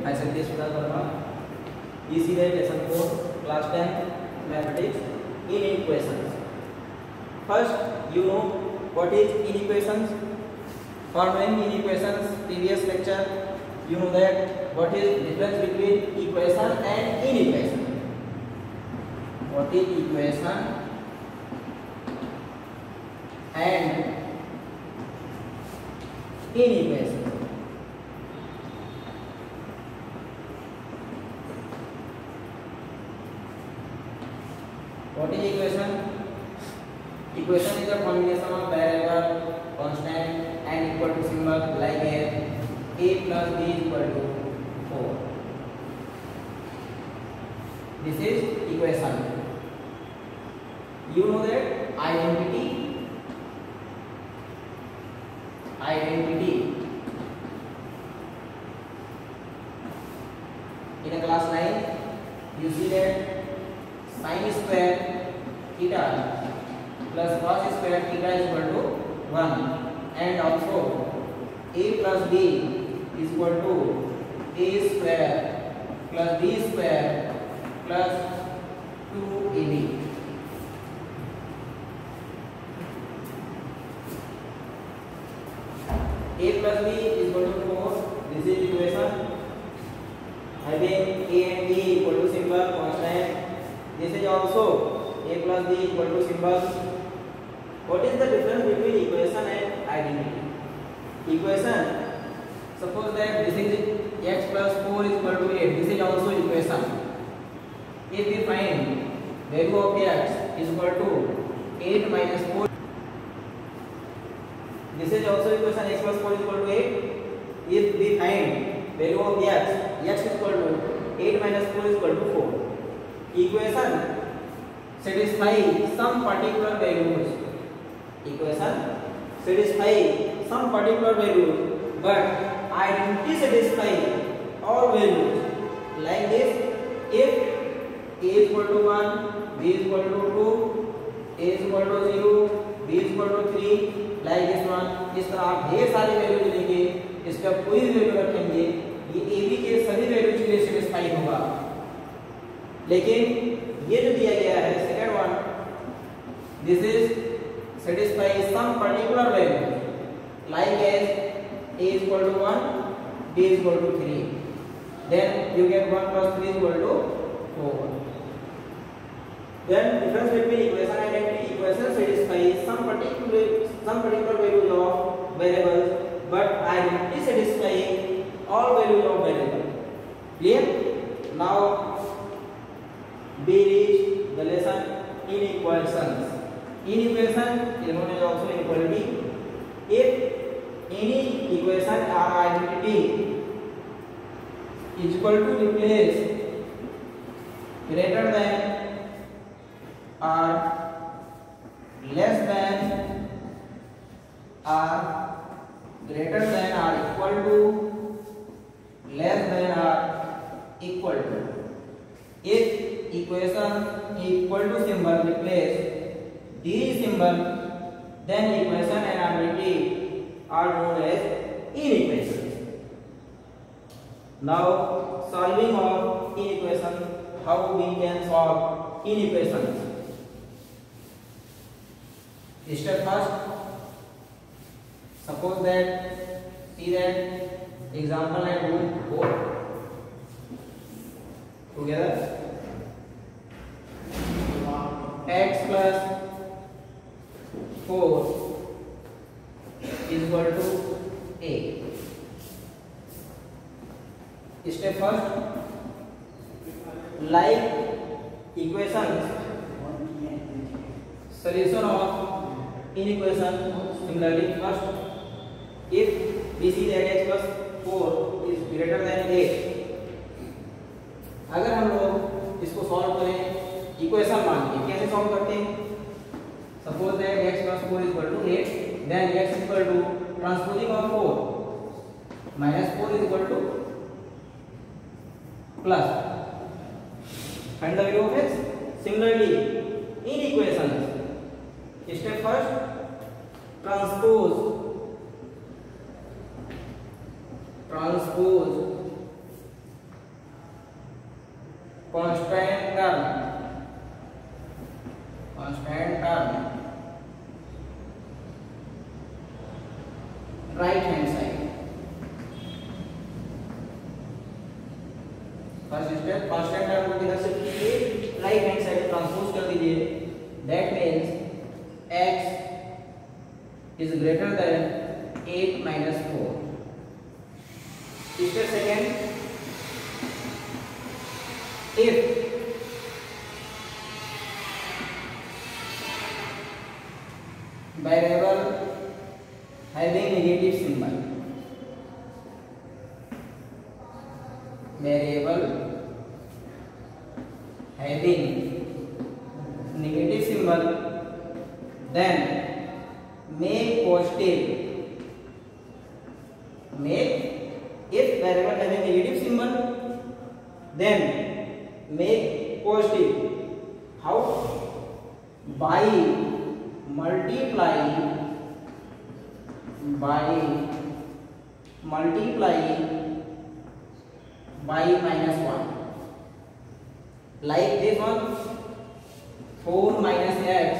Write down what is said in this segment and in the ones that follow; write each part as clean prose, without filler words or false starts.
I Satyaj Sudha Verma. EC lesson 4, class 10, mathematics, inequations. First, you know what is inequations. For knowing inequations, previous lecture, you know that what is difference between equation and inequation. What is equation and inequation? What is equation? Equation is a combination of variable, constant and equal to symbol like a plus b is equal to 4. This is equation. You know that identity. In a class 9, you see that sin square theta plus cos square theta is equal to 1, and also a plus b is equal to a square plus b square plus 2ab. A plus b is equal to 4. This is equation. Having a and b equal to symbol constant. This is also a plus b equal to symbol. What is the difference between equation and identity? Equation. Suppose that this is x plus 4 is equal to 8. This is also equation. If we find value of x is equal to 8 minus 4. This is also equation x plus 4 is equal to 8. If we find value of x is equal to 8 minus 4 is equal to 4. Equation satisfy some particular values. Equation satisfy some particular values, but identity satisfy all values. Like this, if a is equal to 1, b is equal to 2, a is equal to 0, b is equal to 3, like this one. इस तरह आप ढेर सारे value लेंगे, इसका कोई भी value रखेंगे, ये ए बी के सभी वैल्यूज के लिए सेटिस्फाई होगा. लेकिन ये जो दिया गया है second one, this is satisfy some particular value, like as a is equal to 1, b is equal to 3, then you get 1 plus 3 is equal to 4. Then difference between equation and identity. Equation satisfy some particular values of variables, but identity satisfy all values of variables. Clear? Now we reach the lesson inequations. Inequation is known as also inequality. If any equation or identity is equal to replace greater than or less than or greater than or equal to less than or equal to. If equation equal to symbol replace the symbol, then equation and identity are known as inequations. Now solving of inequation. How we can solve inequations? Step first. Suppose that, see that example I do both together. X plus 4 is equal to a. Step first, like equations, solution of inequation. Similarly, first, if we see that x plus 4 is greater than 8, अगर हम लोग इसको solve करें equation मान के, कैसे solve करते हैं? Suppose that x plus 4 is equal to 8, then x is equal to transposing of 4 minus 4 is equal to plus. Find the value of x. Similarly, in equations, step first, transpose constant term right hand side. First step constant term को किधर shift कीजिए, right hand side transpose कर दीजिए। That means x is greater than 8 minus 4. Step second, if variable having negative symbol, variable having negative symbol, then make positive, if variable having negative symbol, then make positive. How? By multiplying by minus 1, like this one, 4 minus x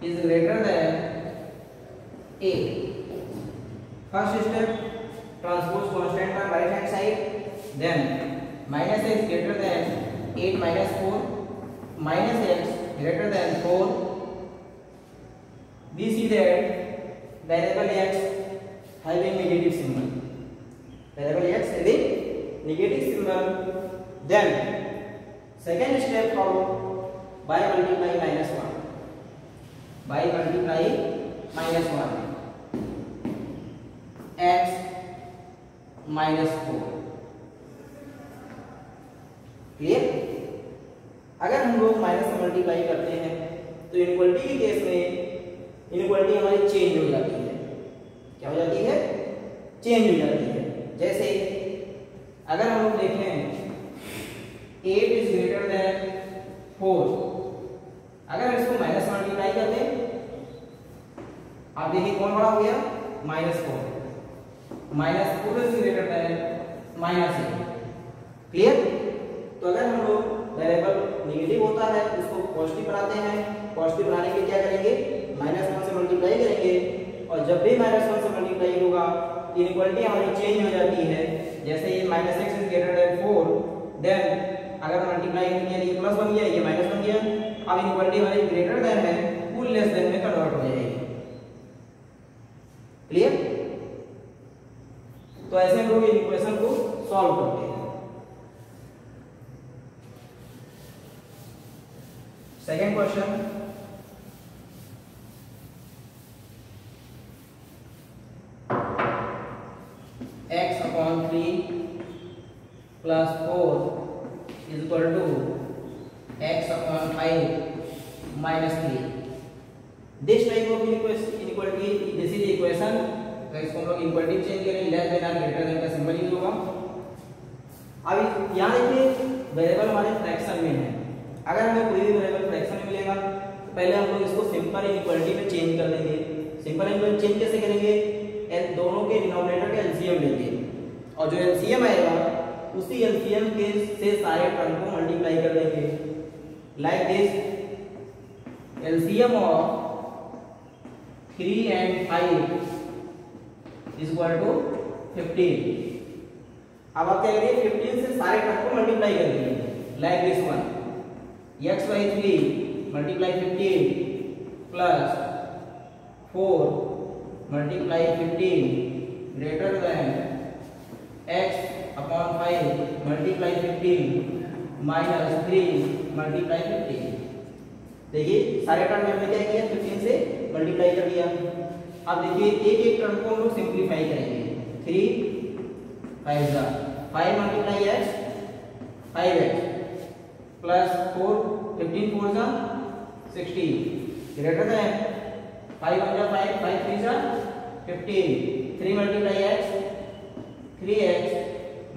is greater than 8. First step, transpose constant on right hand side, then minus x greater than 8 minus 4, minus x greater than 4. We see that variable x having negative symbol, then second step, how? By multiplying minus 1, x minus 4. Clear? अगर हम लोग minus से multiply करते हैं तो inequality के case में inequality हमारी चेंज हो जाती है। क्या हो जाती है? चेंज हो जाती है। जैसे अगर हम लोग देखें 8 is greater than 4, अगर इसको माइनस मल्टीप्लाई कर दें, आप देखिए कौन बड़ा हो गया? -4 इज ग्रेटर देन -8। क्लियर? तो अगर हम लोग वेरिएबल नेगेटिव होता है उसको पॉजिटिव बनाते हैं, पॉजिटिव बनाने के लिए क्या करेंगे? -1 से मल्टीप्लाई करेंगे, और जब भी -1 से मल्टीप्लाई होगा इनइक्वालिटी हमारी चेंज हो जाती है। जैसे ये -x is greater than 4, then अगर मल्टीप्लाई किया ये प्लस बन गया, ये माइनस बन गया। अब इनइक्वालिटी हमारी ग्रेटर देन है, फुल लेस देन में कन्वर्ट हो जाएगी। क्लियर? तो ऐसे हम लोग इक्वेशन को सॉल्व करते हैं। Second question, x/3 plus 4 is equal to x/5 minus 3. This type of inequality, this is the equation. तो इसको हम लोग इक्वालिटी चेंज करें, लेस देन और ग्रेटर देन का सिंबल यूज होगा। अब यहाँ देखिए वेरिएबल हमारे फ्रैक्शन में है। अगर हमें कोई भी वेरिएबल फ्रैक्शन में मिलेगा तो पहले हम लोग इसको सिंपल इनइक्वालिटी में चेंज कर देंगे। सिंपल इनइक्वालिटी चेंज कैसे करेंगे? दोनों के डिनोमिनेटर का एलसीएम लेंगे, और जो एलसीएम आएगा उसी एलसीएम के से सारे टर्म को मल्टीप्लाई कर देंगे। Like this, LCM of 3 and 5 is equal to 15। अब आप क्या करिए? 15 से सारे टर्म को मल्टीप्लाई कर दीजिए। Like this one, x/3 multiply 15 plus 4 multiply 15 greater than x/5 multiply 15 minus 3 multiply 15। देखिए सारे टर्म में हमने क्या किया? 15 से मल्टीप्लाई कर दिया। अब देखिए एक एक टर्म को हम लोग सिंप्लीफाई करेंगे। 3 5 multiply x 5x plus 4 15 4 16 greater than 5 1 5 5 3 15 3 multiply x 3x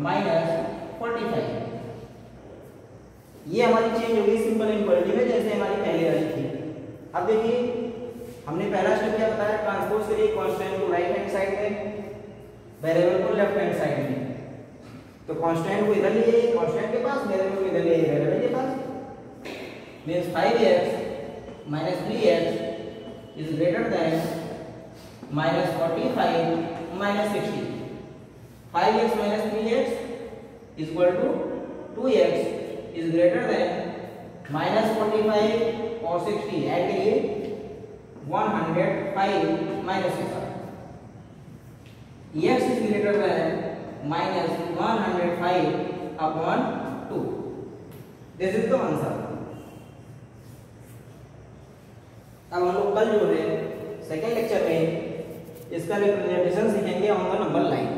minus 45। ये हमारी चेंज होगी सिंपल इनइक्वालिटी में, जैसे हमारी पहले वाली थी। अब देखिए हमने पहला स्टेप क्या बताया? ट्रांसपोज करिए कांस्टेंट को राइट हैंड साइड में, वेरिएबल को लेफ्ट हैंड साइड में। तो कांस्टेंट को इधर ले जाइए कांस्टेंट के पास, वेरिएबल को इधर ले जाइए वेरिएबल के पास। Means 5x minus 3x is greater than minus 45 minus 60. 5x minus 3x is equal to 2x is greater than minus 45 और 60 ऐड करिए 105 minus 6 x is greater than minus 105 upon 2. This is the answer. अब हम लोग कल जो है second lecture में इसका रिप्रेजेंटेशन सीखेंगे ऑन द नंबर लाइन।